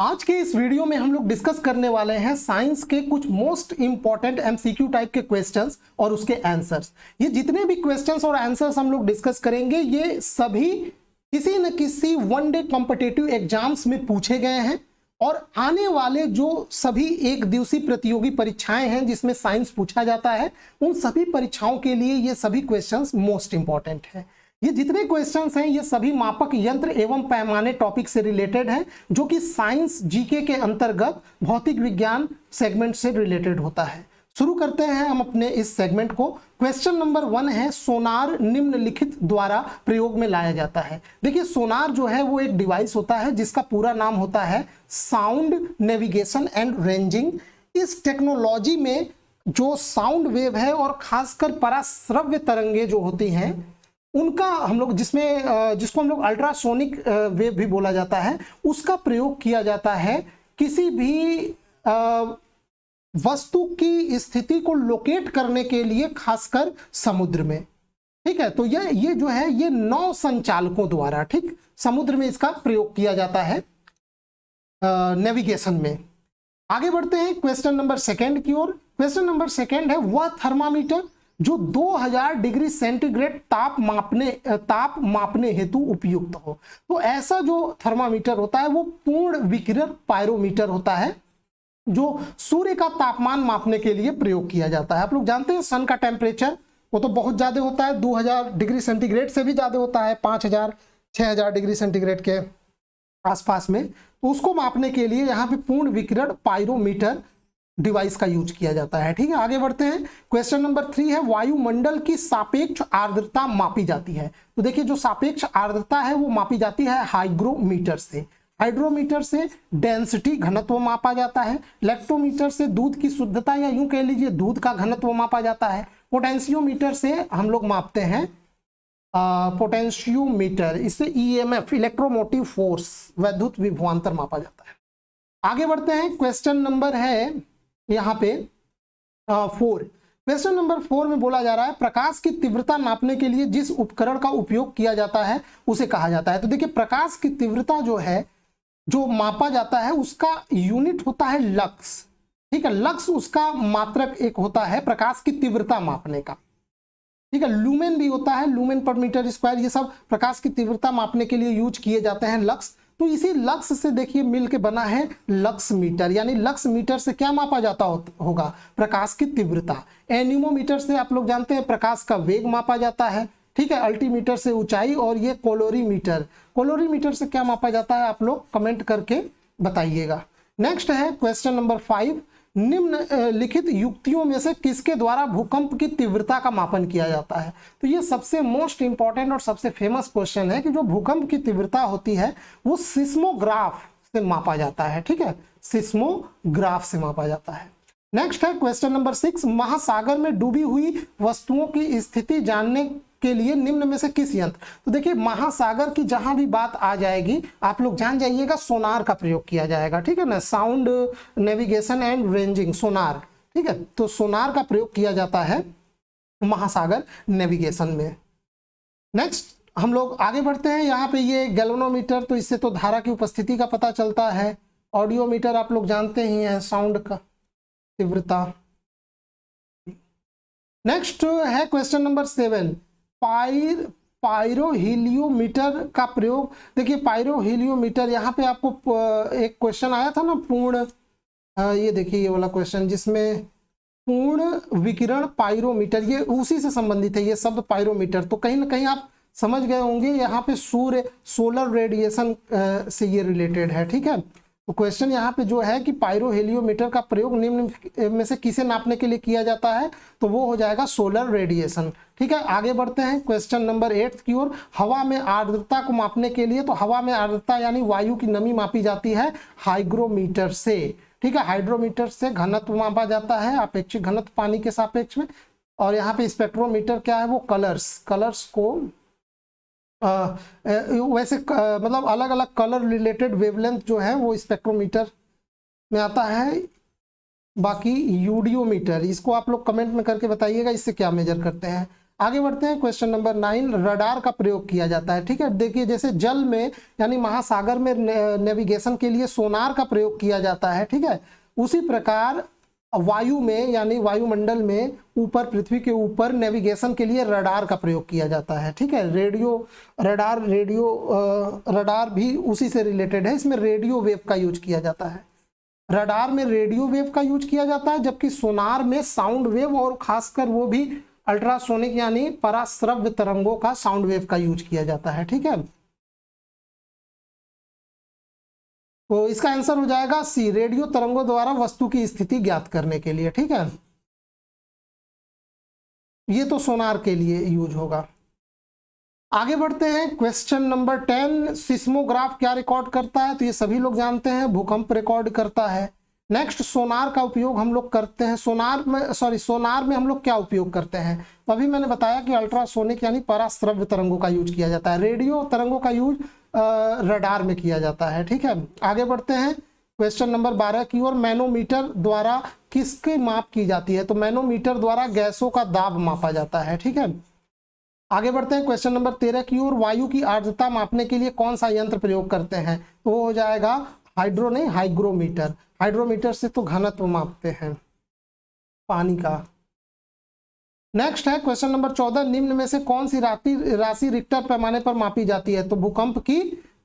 आज के इस वीडियो में हम लोग डिस्कस करने वाले हैं साइंस के कुछ मोस्ट इंपॉर्टेंट एमसीक्यू टाइप के क्वेश्चंस और उसके आंसर्स। ये जितने भी क्वेश्चंस और आंसर्स हम लोग डिस्कस करेंगे ये सभी किसी न किसी वन डे कॉम्पिटिटिव एग्जाम्स में पूछे गए हैं और आने वाले जो सभी एक दिवसीय प्रतियोगी परीक्षाएं हैं जिसमें साइंस पूछा जाता है उन सभी परीक्षाओं के लिए ये सभी क्वेश्चंस मोस्ट इंपॉर्टेंट है। ये जितने क्वेश्चंस हैं ये सभी मापक यंत्र एवं पैमाने टॉपिक से रिलेटेड हैं जो कि साइंस जीके के अंतर्गत भौतिक विज्ञान सेगमेंट से रिलेटेड होता है। शुरू करते हैं हम अपने इस सेगमेंट को। क्वेश्चन नंबर 1 है, सोनार निम्नलिखित द्वारा प्रयोग में लाया जाता है। देखिए सोनार जो है वो एक डिवाइस होता है जिसका पूरा नाम होता है साउंड नेविगेशन एंड रेंजिंग। इस टेक्नोलॉजी में जो साउंड वेव है और खासकर पराश्रव्य तरंगे जो होती हैं उनका हम लोग जिसको हम लोग अल्ट्रासोनिक वेव भी बोला जाता है उसका प्रयोग किया जाता है किसी भी वस्तु की स्थिति को लोकेट करने के लिए, खासकर समुद्र में। ठीक है, तो ये जो है ये नौ संचालकों द्वारा ठीक समुद्र में इसका प्रयोग किया जाता है नेविगेशन में। आगे बढ़ते हैं क्वेश्चन नंबर 2 की ओर। क्वेश्चन नंबर 2 है, वह थर्मामीटर जो 2000 डिग्री सेंटीग्रेड ताप मापने हेतु उपयुक्त हो। तो ऐसा जो थर्मामीटर होता है वो पूर्ण विकिरण पायरोमीटर होता है जो सूर्य का तापमान मापने के लिए प्रयोग किया जाता है। आप लोग जानते हैं सन का टेम्परेचर वो तो बहुत ज्यादा होता है, 2000 डिग्री सेंटीग्रेड से भी ज्यादा होता है, 5000 6000 डिग्री सेंटीग्रेड के आसपास में। तो उसको मापने के लिए यहाँ पे पूर्ण विकिरण पायरोमीटर डिवाइस का यूज किया जाता है। ठीक है, आगे बढ़ते हैं। क्वेश्चन नंबर 3 है, वायुमंडल की सापेक्ष आर्द्रता मापी जाती है। तो देखिए जो सापेक्ष आर्द्रता है वो मापी जाती है हाइग्रोमीटर से। हाइड्रोमीटर से डेंसिटी घनत्व मापा जाता है। इलेक्ट्रोमीटर से दूध की शुद्धता या यूं कह लीजिए दूध का घनत्व मापा जाता है। पोटेंशियोमीटर से हम लोग मापते हैं पोटेंशियोमीटर, इससे ईएमएफ इलेक्ट्रोमोटिव फोर्स वैद्युत विभवांतर मापा जाता है। आगे बढ़ते हैं। क्वेश्चन नंबर है यहाँ पे 4। क्वेश्चन नंबर 4 में बोला जा रहा है, प्रकाश की तीव्रता नापने के लिए जिस उपकरण का उपयोग किया जाता है उसे कहा जाता है। तो देखिए प्रकाश की तीव्रता जो है जो मापा जाता है उसका यूनिट होता है लक्स। ठीक है, लक्स उसका मात्रक एक होता है प्रकाश की तीव्रता मापने का। ठीक है, लूमेन भी होता है, लूमेन पर मीटर स्क्वायर, ये सब प्रकाश की तीव्रता मापने के लिए यूज किए जाते हैं लक्स। तो इसी लक्स से देखिए मिल के बना है लक्स मीटर, यानी लक्स मीटर से क्या मापा जाता होगा प्रकाश की तीव्रता। एनीमोमीटर से आप लोग जानते हैं प्रकाश का वेग मापा जाता है। ठीक है, अल्टीमीटर से ऊंचाई, और ये कोलोरीमीटर से क्या मापा जाता है आप लोग कमेंट करके बताइएगा। नेक्स्ट है क्वेश्चन नंबर 5, निम्नलिखित युक्तियों में से किसके द्वारा भूकंप की तीव्रता का मापन किया जाता है। तो ये सबसे मोस्ट इंपॉर्टेंट और सबसे फेमस क्वेश्चन है कि जो भूकंप की तीव्रता होती है वो सिस्मोग्राफ से मापा जाता है। ठीक है, सिस्मोग्राफ से मापा जाता है। नेक्स्ट है क्वेश्चन नंबर 6, महासागर में डूबी हुई वस्तुओं की स्थिति जानने के लिए निम्न में से किस यंत्र। तो देखिए महासागर की जहां भी बात आ जाएगी आप लोग जान जाइएगा सोनार का प्रयोग किया जाएगा। ठीक है ना, साउंड नेविगेशन एंड रेंजिंग, सोनार। ठीक है, तो सोनार का प्रयोग किया जाता है महासागर नेविगेशन में। नेक्स्ट हम लोग आगे बढ़ते हैं। यहाँ पे ये गैल्वेनोमीटर, तो इससे तो धारा की उपस्थिति का पता चलता है। ऑडियोमीटर आप लोग जानते ही हैं, साउंड का तीव्रता। नेक्स्ट है क्वेश्चन नंबर 7, पायरोहीलियोमीटर का प्रयोग। देखिए पायरोहीलियोमीटर, यहाँ पे आपको एक क्वेश्चन आया था ना पूर्ण, ये देखिए ये वाला क्वेश्चन जिसमें पूर्ण विकिरण पायरोमीटर, ये उसी से संबंधित है ये शब्द पायरोमीटर। तो कहीं ना कहीं आप समझ गए होंगे यहाँ पे सोलर रेडिएशन से ये रिलेटेड है। ठीक है, तो क्वेश्चन यहाँ पे जो है कि पायरोहीलियोमीटर का प्रयोग निम्न में से किसे नापने के लिए किया जाता है, तो वो हो जाएगा सोलर रेडिएशन। ठीक है, आगे बढ़ते हैं क्वेश्चन नंबर 8 की ओर। हवा में आर्द्रता को मापने के लिए, तो हवा में आर्द्रता यानी वायु की नमी मापी जाती है हाइग्रोमीटर से। ठीक है, हाइड्रोमीटर से घनत्व मापा जाता है, अपेक्षित घनत्व पानी के सापेक्ष में। और यहाँ पे स्पेक्ट्रोमीटर क्या है, वो कलर्स को वैसे मतलब अलग अलग कलर रिलेटेड वेवलेंथ जो है वो स्पेक्ट्रोमीटर में आता है। बाकी यूडियोमीटर, इसको आप लोग कमेंट में करके बताइएगा इससे क्या मेजर करते हैं। आगे बढ़ते हैं, क्वेश्चन नंबर 9, रडार का प्रयोग किया जाता है। ठीक है, देखिए जैसे जल में यानी महासागर में नेविगेशन के लिए सोनार का प्रयोग किया जाता है। ठीक है, उसी प्रकार वायु में यानी वायुमंडल में ऊपर पृथ्वी के ऊपर नेविगेशन के लिए रडार का प्रयोग किया जाता है। ठीक है, रडार भी उसी से रिलेटेड है, इसमें रेडियो वेव का यूज किया जाता है। रडार में रेडियो वेव का यूज किया जाता है, जबकि सोनार में साउंड वेव और खासकर वो भी अल्ट्रासोनिक यानी पराश्रव्य तरंगों का साउंड वेव का यूज किया जाता है। ठीक है, तो इसका आंसर हो जाएगा सी, रेडियो तरंगों द्वारा वस्तु की स्थिति ज्ञात करने के लिए। ठीक है, ये तो सोनार के लिए यूज होगा। आगे बढ़ते हैं, क्वेश्चन नंबर 10, सिस्मोग्राफ क्या रिकॉर्ड करता है? तो ये सभी लोग जानते हैं, भूकंप रिकॉर्ड करता है। नेक्स्ट, सोनार का उपयोग हम लोग करते हैं, सोनार में हम लोग क्या उपयोग करते हैं? तो अभी मैंने बताया कि अल्ट्रासोनिक यानी पराश्रव्य तरंगों का यूज किया जाता है, रेडियो तरंगों का यूज रडार में किया जाता है। ठीक है, आगे बढ़ते हैं क्वेश्चन नंबर 12 की ओर, मैनोमीटर द्वारा किसकी माप की जाती है? तो मैनोमीटर द्वारा गैसों का दाब मापा जाता है। ठीक है, आगे बढ़ते हैं क्वेश्चन नंबर 13 की ओर, वायु की आर्द्रता मापने के लिए कौन सा यंत्र प्रयोग करते हैं? तो वो हो जाएगा हाइग्रोमीटर। हाइड्रोमीटर से तो घनत्व मापते हैं पानी का। नेक्स्ट है क्वेश्चन नंबर 14, निम्न में से कौन सी राशि रिक्टर पैमाने पर मापी जाती है? तो भूकंप की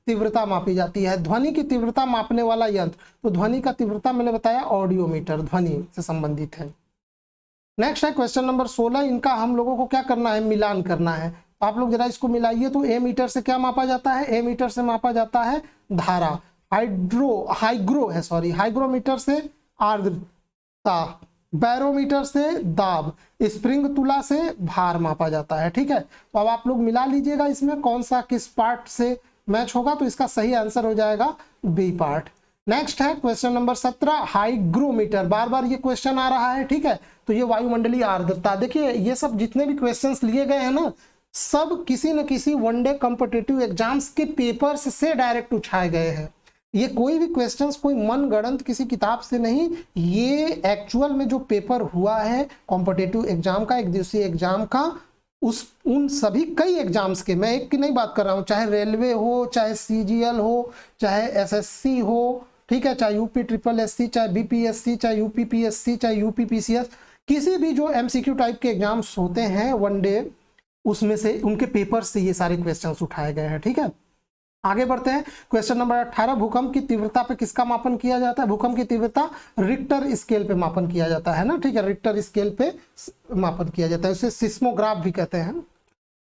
तीव्रता मापी जाती है। ध्वनि की तीव्रता मापने वाला यंत्र, तो ध्वनि का तीव्रता मैंने बताया ऑडियोमीटर, ध्वनि से संबंधित है। नेक्स्ट है क्वेश्चन नंबर 16, इनका हम लोगों को क्या करना है? मिलान करना है। तो आप लोग जरा इसको मिलाइए। तो ए मीटर से क्या मापा जाता है? ए मीटर से मापा जाता है धारा। हाइग्रोमीटर से आर्द्रता, बैरोमीटर से दाब, स्प्रिंग तुला से भार मापा जाता है। ठीक है, तो अब आप लोग मिला लीजिएगा इसमें कौन सा किस पार्ट से मैच होगा। तो इसका सही आंसर हो जाएगा बी पार्ट। नेक्स्ट है क्वेश्चन नंबर 17, हाइग्रोमीटर, बार बार ये क्वेश्चन आ रहा है। ठीक है, तो ये वायुमंडलीय आर्द्रता, देखिए ये सब जितने भी क्वेश्चंस लिए गए हैं ना, सब किसी न किसी वनडे कॉम्पिटिटिव एग्जाम्स के पेपर्स से डायरेक्ट उठाए गए हैं। ये कोई भी क्वेश्चंस कोई मनगढ़ंत किसी किताब से नहीं, ये एक्चुअल में जो पेपर हुआ है कॉम्पिटिटिव एग्जाम का, एक दिवसीय एग्जाम का, उन सभी कई एग्जाम्स के, मैं एक की नहीं बात कर रहा हूँ, चाहे रेलवे हो, चाहे सीजीएल हो, चाहे एसएससी हो, ठीक है, चाहे यूपी ट्रिपल एससी, चाहे बीपीएससी, चाहे यूपीपीएससी, चाहे यूपीपीसीएस, किसी भी जो एमसीक्यू टाइप के एग्जाम्स होते हैं वनडे, उसमें से उनके पेपर से ये सारे क्वेश्चंस उठाए गए हैं। ठीक है, आगे बढ़ते हैं क्वेश्चन नंबर 18, भूकंप की तीव्रता पे किसका मापन किया जाता है? भूकंप की तीव्रता रिक्टर स्केल पे मापन किया जाता है ना। ठीक है, रिक्टर स्केल पे मापन किया जाता है, उसे सिस्मोग्राफ भी कहते हैं।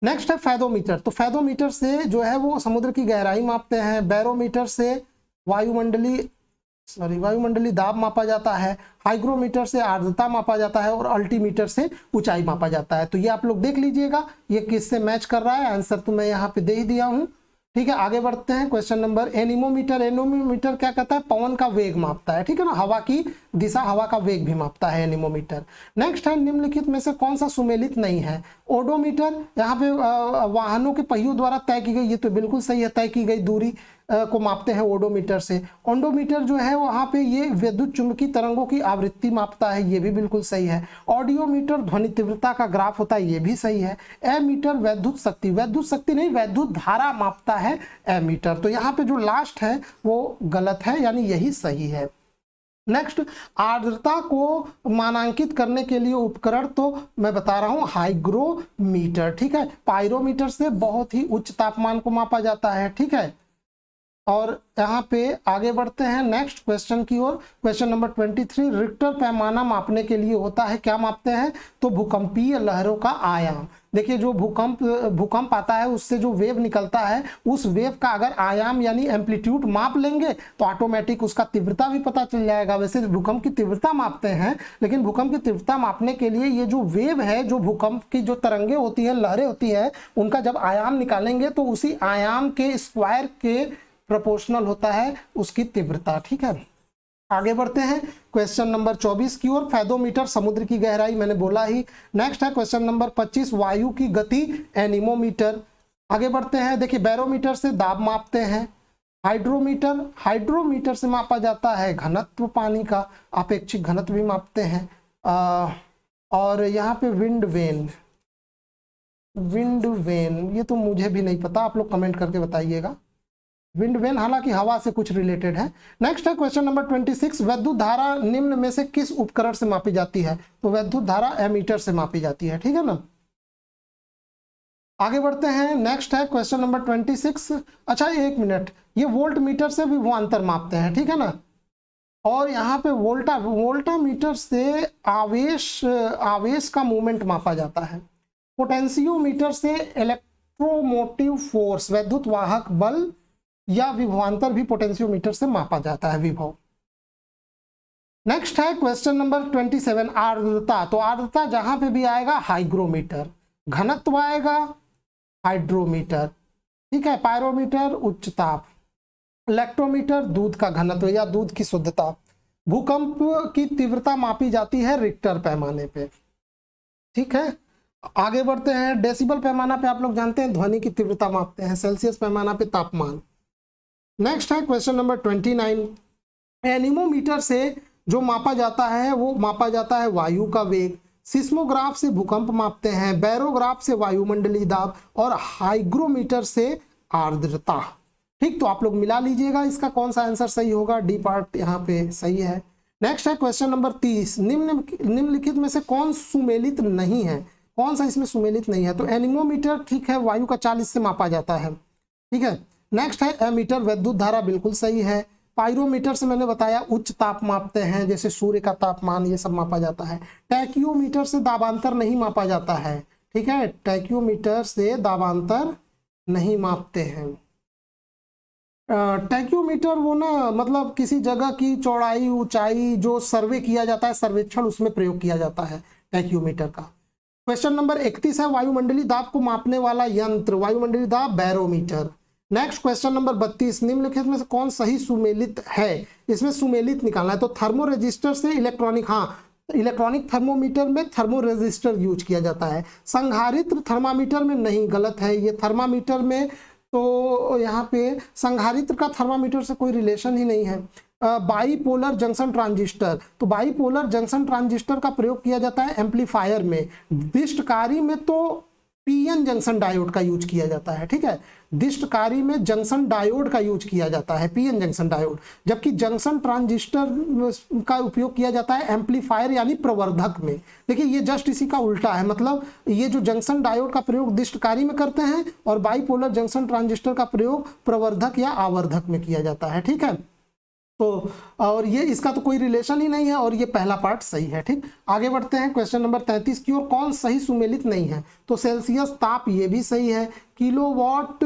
नेक्स्ट है फेदोमीटर, तो फेदोमीटर से जो है वो समुद्र की गहराई मापते हैं। बैरोमीटर से वायुमंडलीय दाब मापा जाता है। हाइग्रोमीटर से आर्द्रता मापा जाता है और अल्टीमीटर से ऊंचाई मापा जाता है। तो ये आप लोग देख लीजिएगा ये किससे मैच कर रहा है, आंसर तो मैं यहाँ पे दे ही दिया हूँ। ठीक है, आगे बढ़ते हैं क्वेश्चन नंबर, एनीमोमीटर, एनीमोमीटर क्या कहता है? पवन का वेग मापता है। ठीक है ना, हवा की दिशा, हवा का वेग भी मापता है एनीमोमीटर। नेक्स्ट है, निम्नलिखित में से कौन सा सुमेलित नहीं है? ओडोमीटर, यहाँ पे वाहनों के पहियों द्वारा तय की गई, ये तो बिल्कुल सही है, तय की गई दूरी को मापते हैं ओडोमीटर से। ओडोमीटर जो है वहां पे ये विद्युत चुंबकीय तरंगों की आवृत्ति मापता है, ये भी बिल्कुल सही है। ऑडियोमीटर ध्वनि तीव्रता का ग्राफ होता है, ये भी सही है। एमीटर विद्युत शक्ति नहीं, विद्युत धारा मापता है एमीटर। तो यहाँ पे जो लास्ट है वो गलत है, यानी यही सही है। नेक्स्ट, आर्द्रता को मानांकित करने के लिए उपकरण, तो मैं बता रहा हूं हाइग्रोमीटर। ठीक है, पायरोमीटर से बहुत ही उच्च तापमान को मापा जाता है। ठीक है, और यहाँ पे आगे बढ़ते हैं नेक्स्ट क्वेश्चन की ओर। क्वेश्चन नंबर 23, रिक्टर पैमाना मापने के लिए होता है, क्या मापते हैं? तो भूकंपीय लहरों का आयाम। देखिए जो भूकंप आता है उससे जो वेव निकलता है, उस वेव का अगर आयाम यानी एम्पलीट्यूड माप लेंगे तो ऑटोमेटिक उसका तीव्रता भी पता चल जाएगा। वैसे भूकंप की तीव्रता मापते हैं, लेकिन भूकंप की तीव्रता मापने के लिए ये जो वेव है, जो भूकंप की जो तरंगे होती है, लहरें होती है, उनका जब आयाम निकालेंगे तो उसी आयाम के स्क्वायर के प्रोपोर्शनल होता है उसकी तीव्रता। ठीक है, आगे बढ़ते हैं क्वेश्चन नंबर 24 की ओर। फेदोमीटर समुद्र की गहराई मैंने बोला ही। नेक्स्ट है क्वेश्चन नंबर 25, वायु की गति, एनीमोमीटर। आगे बढ़ते हैं, देखिए बैरोमीटर से दाब मापते हैं। हाइड्रोमीटर से मापा जाता है घनत्व, पानी का अपेक्षित घनत्व भी मापते हैं। और यहाँ पे विंड वेन, विंड वेन, ये तो मुझे भी नहीं पता, आप लोग कमेंट करके बताइएगा। विंड वेन हालांकि हवा से कुछ रिलेटेड है। नेक्स्ट है क्वेश्चन नंबर 26, विद्युत धारा निम्न में से किस उपकरण से मापी जाती है? तो विद्युत धारा एमीटर से मापी जाती है, ठीक है ना। आगे बढ़ते हैं, नेक्स्ट है क्वेश्चन नंबर 26। अच्छा एक मिनट, ये वोल्ट मीटर से विभवांतर मापते हैं, ठीक है ना। और यहाँ पे वोल्टा मीटर से आवेश का मूवमेंट मापा जाता है। पोटेंशियोमीटर से इलेक्ट्रोमोटिव फोर्स, विद्युत वाहक बल या विभवांतर भी पोटेंशियोमीटर से मापा जाता है, विभव। नेक्स्ट है क्वेश्चन नंबर 27, आर्द्रता। तो आर्द्रता जहां पे भी आएगा हाइग्रोमीटर, घनत्व आएगा हाइड्रोमीटर, ठीक है, पायरोमीटर उच्च ताप, इलेक्ट्रोमीटर दूध का घनत्व या दूध की शुद्धता। भूकंप की तीव्रता मापी जाती है रिक्टर पैमाने पे, ठीक है। आगे बढ़ते हैं, डेसिबल पैमाना पे आप लोग जानते हैं ध्वनि की तीव्रता मापते हैं, सेल्सियस पैमाना पे तापमान। नेक्स्ट है क्वेश्चन नंबर 29, एनीमोमीटर से जो मापा जाता है वो मापा जाता है वायु का वेग, सिस्मोग्राफ से भूकंप मापते हैं, बैरोग्राफ से वायुमंडलीय दाब और हाइग्रोमीटर से आर्द्रता। ठीक, तो आप लोग मिला लीजिएगा इसका कौन सा आंसर सही होगा। डी पार्ट यहाँ पे सही है। नेक्स्ट है क्वेश्चन नंबर 30, निम्नलिखित में से कौन सुमेलित नहीं है? कौन सा इसमें सुमेलित नहीं है? तो एनीमोमीटर ठीक है, वायु का 40 से मापा जाता है, ठीक है। नेक्स्ट है एमीटर, विद्युत धारा बिल्कुल सही है। पायरोमीटर से मैंने बताया उच्च ताप मापते हैं, जैसे सूर्य का तापमान, ये सब मापा जाता है। टैक्योमीटर से दाबांतर नहीं मापा जाता है, ठीक है, टैक्योमीटर से दाबांतर नहीं मापते हैं। टैक्योमीटर वो ना मतलब किसी जगह की चौड़ाई ऊंचाई जो सर्वे किया जाता है, सर्वेक्षण, उसमें प्रयोग किया जाता है टैक्योमीटर का। क्वेश्चन नंबर 31 है, वायुमंडलीय दाब को मापने वाला यंत्र, वायुमंडलीय दाब बैरोमीटर। नेक्स्ट क्वेश्चन नंबर 32, निम्नलिखित में से कौन सही सुमेलित है? इसमें सुमेलित निकालना है। तो थर्मो रजिस्टर से इलेक्ट्रॉनिक, हाँ, इलेक्ट्रॉनिक थर्मोमीटर में थर्मो रजिस्टर यूज किया जाता है। संधारित्र थर्मामीटर में नहीं, गलत है ये। थर्मामीटर में तो यहाँ पे संधारित्र का थर्मामीटर से कोई रिलेशन ही नहीं है। बाईपोलर जंक्शन ट्रांजिस्टर, तो बाईपोलर जंक्शन ट्रांजिस्टर का प्रयोग किया जाता है एम्पलीफायर में। दिष्टकारी में तो पीएन जंक्शन डायोड का यूज किया जाता है, ठीक है, दिष्टकारी में जंक्शन डायोड का यूज किया जाता है, पीएन जंक्शन डायोड। जबकि जंक्शन ट्रांजिस्टर का उपयोग किया जाता है एम्पलीफायर यानी प्रवर्धक में। देखिए ये जस्ट इसी का उल्टा है, मतलब ये जो जंक्शन डायोड का प्रयोग दिष्टकारी में करते हैं और बाईपोलर जंक्शन ट्रांजिस्टर का प्रयोग प्रवर्धक या आवर्धक में किया जाता है, ठीक है। तो और ये इसका तो कोई रिलेशन ही नहीं है और ये पहला पार्ट सही है, ठीक। आगे बढ़ते हैं क्वेश्चन नंबर 33 की ओर, कौन सही सुमेलित नहीं है? तो सेल्सियस ताप, ये भी सही है। किलोवाट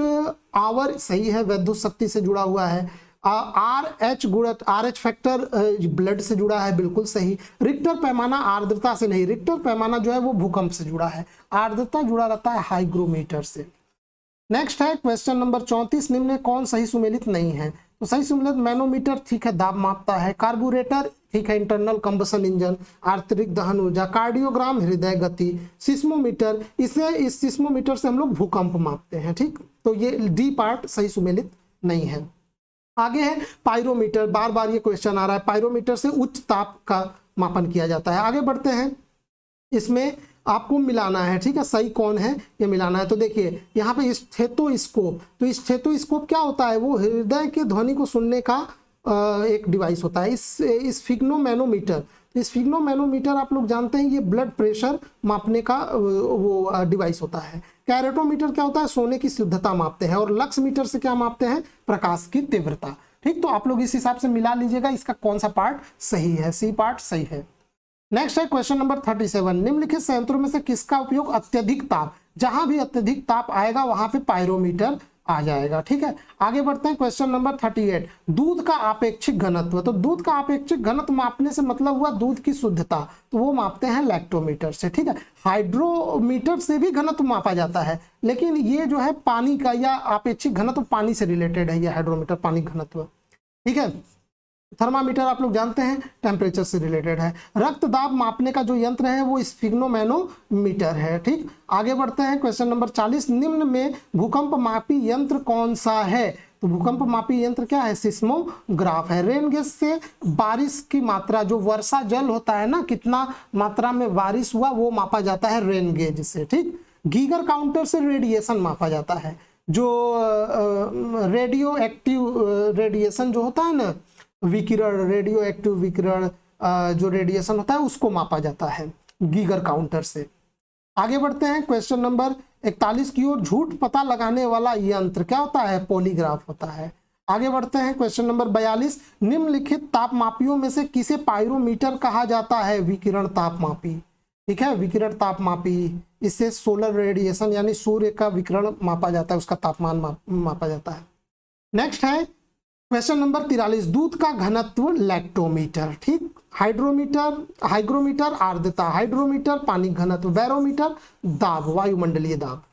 आवर सही है, विद्युत शक्ति से जुड़ा हुआ है। RH फैक्टर ब्लड से जुड़ा है, बिल्कुल सही। रिक्टर पैमाना आर्द्रता से नहीं, रिक्टर पैमाना जो है वो भूकंप से जुड़ा है। आर्द्रता जुड़ा रहता है हाइग्रोमीटर से। नेक्स्ट है क्वेश्चन नंबर 34, निम्न में कौन सही सुमेलित नहीं है? तो सही सुमेलित मैनोमीटर ठीक है, दाब मापता है। कार्बोरेटर ठीक है, इंटरनल कंबसन इंजन, आंतरिक दहन ऊर्जा। कार्डियोग्राम हृदय गति। सिस्मोमीटर, इस सिस्मोमीटर से हम लोग भूकंप मापते हैं, ठीक। तो ये डी पार्ट सही सुमेलित नहीं है। आगे है पायरोमीटर, बार बार ये क्वेश्चन आ रहा है। पायरोमीटर से उच्च ताप का मापन किया जाता है। आगे बढ़ते हैं, इसमें आपको मिलाना है, ठीक है, सही कौन है ये मिलाना है। तो देखिए यहाँ पे स्टेथोस्कोप, तो स्टेथोस्कोप क्या होता है? वो हृदय के ध्वनि को सुनने का एक डिवाइस होता है। इस स्फिग्नोमैनोमीटर, स्फिग्नोमैनोमीटर आप लोग जानते हैं, ये ब्लड प्रेशर मापने का वो डिवाइस होता है। कैरेटोमीटर क्या होता है? सोने की शुद्धता मापते हैं। और लक्स मीटर से क्या मापते हैं? प्रकाश की तीव्रता, ठीक। तो आप लोग इस हिसाब से मिला लीजिएगा इसका कौन सा पार्ट सही है। सी पार्ट सही है। नेक्स्ट है क्वेश्चन नंबर 37, निम्नलिखित संयंत्रों में से किसका उपयोग अत्यधिक ताप, जहां भी अत्यधिक ताप आएगा वहां पे पायरोमीटर आ जाएगा, ठीक है। आगे बढ़ते हैं क्वेश्चन नंबर 38, दूध का आपेक्षिक घनत्व। तो दूध का आपेक्षिक घनत्व मापने से मतलब हुआ दूध की शुद्धता, तो वो मापते हैं लैक्टोमीटर से, ठीक है। हाइड्रोमीटर से भी घनत्व मापा जाता है, लेकिन ये जो है पानी का या आपेक्षिक घनत्व पानी से रिलेटेड है, ये हाइड्रोमीटर पानी घनत्व, ठीक है। थर्मामीटर आप लोग जानते हैं टेम्परेचर से रिलेटेड है। रक्त दाब मापने का जो यंत्र है वो स्फिग्नोमैनोमीटर है, ठीक। आगे बढ़ते हैं क्वेश्चन नंबर 40, निम्न में भूकंप मापी यंत्र कौन सा है? तो भूकंप मापी यंत्र क्या है? सिस्मोग्राफ है। रेन गेज से बारिश की मात्रा, जो वर्षा जल होता है ना, कितना मात्रा में बारिश हुआ वो मापा जाता है रेन गेज से, ठीक। गीगर काउंटर से रेडिएशन मापा जाता है, जो रेडियो एक्टिव रेडिएशन जो होता है ना, विकिरण, रेडियो एक्टिव विकिरण जो रेडिएशन होता है उसको मापा जाता है गीगर काउंटर से। आगे बढ़ते हैं क्वेश्चन नंबर 41 की ओर। झूठ पता लगाने वाला यंत्र क्या होता है? पॉलीग्राफ होता है। आगे बढ़ते हैं क्वेश्चन नंबर 42। निम्नलिखित तापमापियों में से किसे पायरोमीटर कहा जाता है? विकिरण तापमापी। ठीक है, विकिरण तापमापी, इससे सोलर रेडिएशन यानी सूर्य का विकिरण मापा जाता है, उसका तापमान मापा जाता है। नेक्स्ट है क्वेश्चन नंबर 43। दूध का घनत्व लैक्टोमीटर। ठीक, हाइड्रोमीटर, हाइग्रोमीटर आर्द्रता, हाइड्रोमीटर पानी घनत्व, बैरोमीटर दाब, वायुमंडलीय दाब।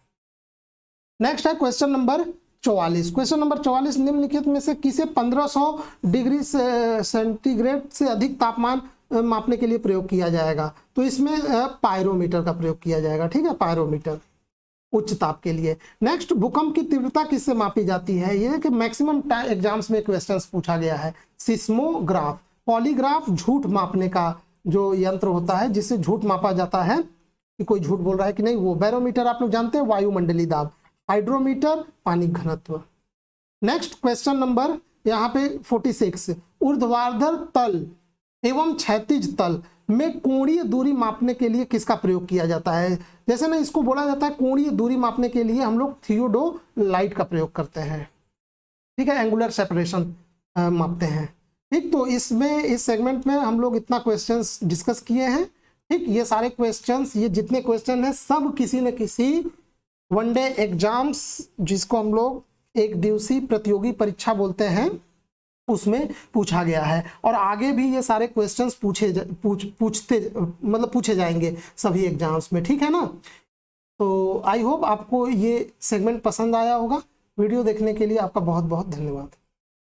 नेक्स्ट है क्वेश्चन नंबर 44। Question number 44। निम्नलिखित में से किसे 1500 डिग्री सेंटीग्रेड से अधिक तापमान मापने के लिए प्रयोग किया जाएगा? तो इसमें पायरोमीटर का प्रयोग किया जाएगा। ठीक है, पायरोमीटर उच्च ताप के लिए। नेक्स्ट, भूकंप की तीव्रता किससे मापी जाती है? ये कि मैक्सिमम एग्जाम्स में क्वेश्चंस पूछा गया है। सिस्मोग्राफ। पॉलीग्राफ झूठ मापने का जो यंत्र होता है जिससे झूठ मापा जाता है कि कोई झूठ बोल रहा है कि नहीं, वो। बैरोमीटर आप लोग जानते हैं, वायुमंडलीय दाब। हाइड्रोमीटर पानी घनत्व। नेक्स्ट क्वेश्चन नंबर यहाँ पे 46। ऊर्ध्वाधर तल एवं क्षैतिज तल में कोणीय दूरी मापने के लिए किसका प्रयोग किया जाता है? जैसे ना इसको बोला जाता है कोणीय दूरी मापने के लिए हम लोग थियोडोलाइट का प्रयोग करते हैं। ठीक है, एंगुलर सेपरेशन मापते हैं। ठीक, तो इसमें इस सेगमेंट में हम लोग इतना क्वेश्चंस डिस्कस किए हैं। ठीक, ये सारे क्वेश्चंस, ये जितने क्वेश्चन हैं सब किसी न किसी वनडे एग्जाम्स, जिसको हम लोग एक दिवसीय प्रतियोगी परीक्षा बोलते हैं, उसमें पूछा गया है। और आगे भी ये सारे क्वेश्चंस पूछे जाएंगे सभी एग्जाम्स में। ठीक है ना। तो आई होप आपको ये सेगमेंट पसंद आया होगा। वीडियो देखने के लिए आपका बहुत बहुत धन्यवाद।